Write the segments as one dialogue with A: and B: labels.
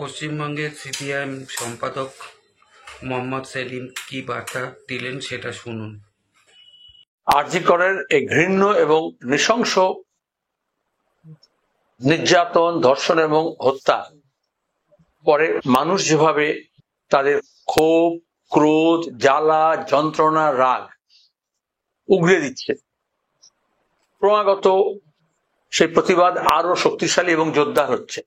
A: পশ্চিমবঙ্গের সিপিআইএম সম্পাদক মোহাম্মদ সেলিম কি বার্তা দিলেন সেটা শুনুন।
B: আরজি করের এই ঘৃণ্য এবং নৃশংস নির্যাতন, ধর্ষণ এবং হত্যা পরে মানুষ যেভাবে তাদের ক্ষোভ, ক্রোধ, জ্বালা, যন্ত্রণা, রাগ উগরে দিচ্ছে, ক্রমাগত সেই প্রতিবাদ আরো শক্তিশালী এবং জোরদার হচ্ছে।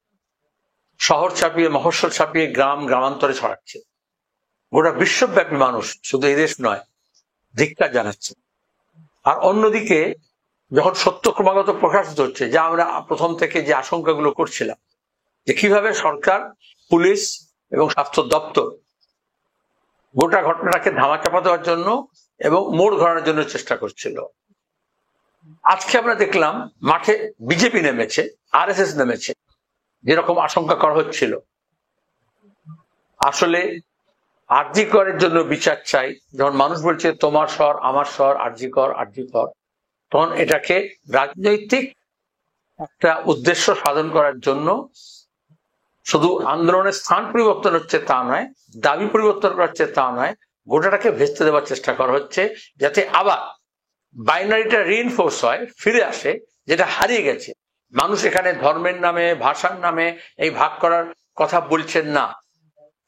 B: শহর ছাপিয়ে, মফস্বল ছাপিয়ে গ্রামান্তরে ছড়াচ্ছে। গোটা বিশ্বব্যাপী মানুষ, শুধু এই দেশ নয়, ধিক্কার জানাচ্ছে। আর অন্যদিকে যখন সত্য ক্রমাগত প্রকাশিত হচ্ছে, যা আমরা প্রথম থেকে যে আশঙ্কাগুলো করছিলাম, যে কিভাবে সরকার, পুলিশ এবং স্বাস্থ্য দপ্তর গোটা ঘটনাটাকে ধামাচাপা দেওয়ার জন্য এবং মোড় ঘোরানোর জন্য চেষ্টা করছিল, আজকে আমরা দেখলাম মাঠে বিজেপি নেমেছে, আরএসএস নেমেছে, যেরকম আশঙ্কা করা হচ্ছিল। আসলে আরজি করের জন্য বিচার চাই, যখন মানুষ বলছে তোমার স্বর আমার স্বর, আরজি কর আরজি কর, তখন এটাকে রাজনৈতিক একটা উদ্দেশ্য সাধন করার জন্য শুধু আন্দোলনের স্থান পরিবর্তন হচ্ছে তা নয়, দাবি পরিবর্তন করা হচ্ছে তা নয়, গোটাটাকে ভেস্তে দেওয়ার চেষ্টা করা হচ্ছে, যাতে আবার বাইনারিটা রিইনফোর্স হয়, ফিরে আসে, যেটা হারিয়ে গেছে। মানুষ এখানে ধর্মের নামে, ভাষার নামে এই ভাগ করার কথা বলছেন না।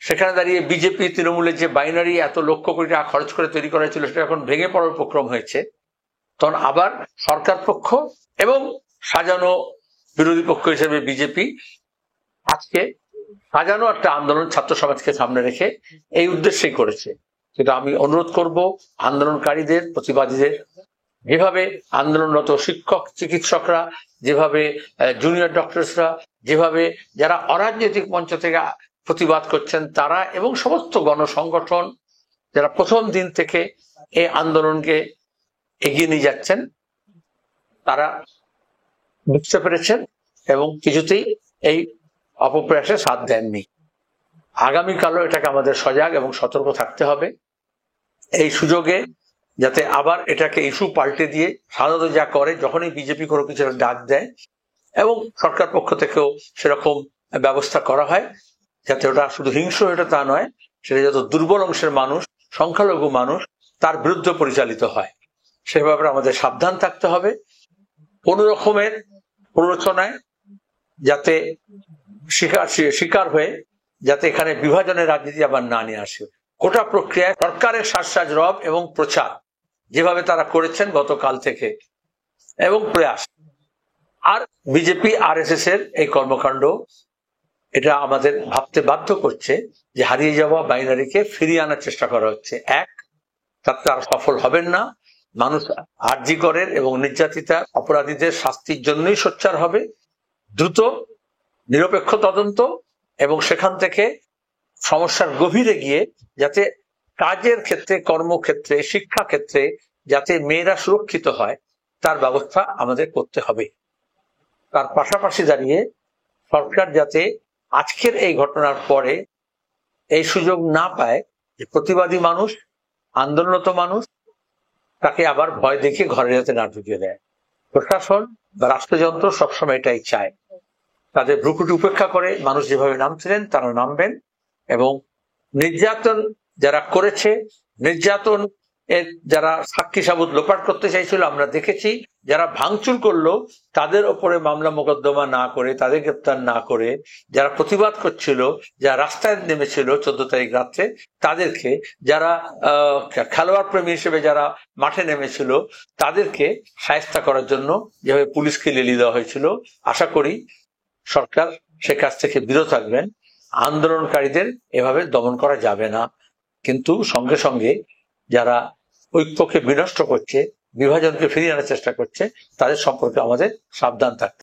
B: সেখানে দাঁড়িয়ে বিজেপি, তৃণমূলের যে বাইনারি এত লক্ষ কোটি টাকা খরচ করে তৈরি করা হয়েছিল, সেটা এখন ভেঙে পড়ার উপক্রম হয়েছে। তখন আবার সরকার পক্ষ এবং সাজানো বিরোধী পক্ষ হিসেবে বিজেপি আজকে সাজানো একটা আন্দোলন ছাত্র সমাজকে সামনে রেখে এই উদ্দেশ্যেই করেছে। সেটা আমি অনুরোধ করব আন্দোলনকারীদের, প্রতিবাদীদের, যেভাবে আন্দোলনরত শিক্ষক, চিকিৎসকরা, যেভাবে জুনিয়র ডক্টরসরা, যেভাবে যারা অরাজনৈতিক মঞ্চ থেকে প্রতিবাদ করছেন তারা, এবং সমস্ত গণসংগঠন যারা প্রথম দিন থেকে এই আন্দোলনকে এগিয়ে নিয়ে যাচ্ছেন, তারা বুঝতে পেরেছেন এবং কিছুতেই এই অপপ্রয়াসে সাথ দেননি। আগামীকালও এটাকে আমাদের সজাগ এবং সতর্ক থাকতে হবে। এই সুযোগে যাতে আবার এটাকে ইস্যু পাল্টে দিয়ে সাধারণত যা করে, যখনই বিজেপি কোনো কিছু ডাক দেয় এবং সরকার পক্ষ থেকেও সেরকম ব্যবস্থা করা হয়, যাতে ওটা শুধু হিংস্র এটা তা নয়, সেটা যত দুর্বল অংশের মানুষ, সংখ্যালঘু মানুষ, তার বিরুদ্ধে পরিচালিত হয়। সে ব্যাপারে আমাদের সাবধান থাকতে হবে। কোন রকমের প্ররোচনায় যাতে শিকার হয়ে যাতে এখানে বিভাজনের রাজনীতি আবার না নিয়ে আসে। গোটা প্রক্রিয়ায় সরকারের সাজ রব এবং প্রচার যেভাবে তারা করেছেন গতকাল থেকে, এবং প্রয়াস, আর বিজেপি আরএসএস এর এই কর্মকাণ্ড, এটা আমাদের ভাবতে বাধ্য করছে যে হারিয়ে যাওয়া বাইনারিকে ফিরিয়ে আনার চেষ্টা করা হচ্ছে। তারা সফল হবেন না। মানুষ আরজি করের এবং নির্যাতিতা অপরাধীদের শাস্তির জন্যই সোচ্চার হবে। দ্রুত নিরপেক্ষ তদন্ত এবং সেখান থেকে সমস্যার গভীরে গিয়ে যাতে কাজের ক্ষেত্রে, কর্মক্ষেত্রে, শিক্ষা ক্ষেত্রে যাতে মেয়েরা সুরক্ষিত হয়, তার ব্যবস্থা আমাদের করতে হবে। তার পাশাপাশি দাঁড়িয়ে সরকার যাতে আজকের এই ঘটনার পরে এই সুযোগ না পায় যে প্রতিবাদী মানুষ, আন্দোলনরত মানুষ, তাকে আবার ভয় দেখিয়ে ঘরে যাতে না ঢুকিয়ে দেয়। প্রশাসন বা রাষ্ট্রযন্ত্র সবসময় এটাই চায়, তাদের ভ্রুকুটি উপেক্ষা করে মানুষ যেভাবে নামছিলেন তারা নামবেন, এবং নির্যাতন যারা করেছে, নির্যাতন এর যারা সাক্ষী সাবুত লোপাট করতে চাইছিল আমরা দেখেছি, যারা ভাঙচুর করলো তাদের ওপরে মামলা মোকদ্দমা না করে, তাদের গ্রেপ্তার না করে, যারা প্রতিবাদ করছিল, যারা রাস্তায় নেমেছিল 14 তারিখ রাত্রে, তাদেরকে, যারা খেলোয়াড় প্রেমী হিসেবে যারা মাঠে নেমেছিল তাদেরকে শায়েস্তা করার জন্য যেভাবে পুলিশকে লেলিয়ে দেওয়া হয়েছিল, আশা করি সরকার সে কাজ থেকে বিরত থাকবেন। আন্দোলনকারীদের এভাবে দমন করা যাবে না, কিন্তু সঙ্গে সঙ্গে যারা ঐক্যকে বিনষ্ট করছে, বিভাজনকে ফিরিয়ে আনার চেষ্টা করছে, তাদের সম্পর্কে আমাদের সাবধান থাকতে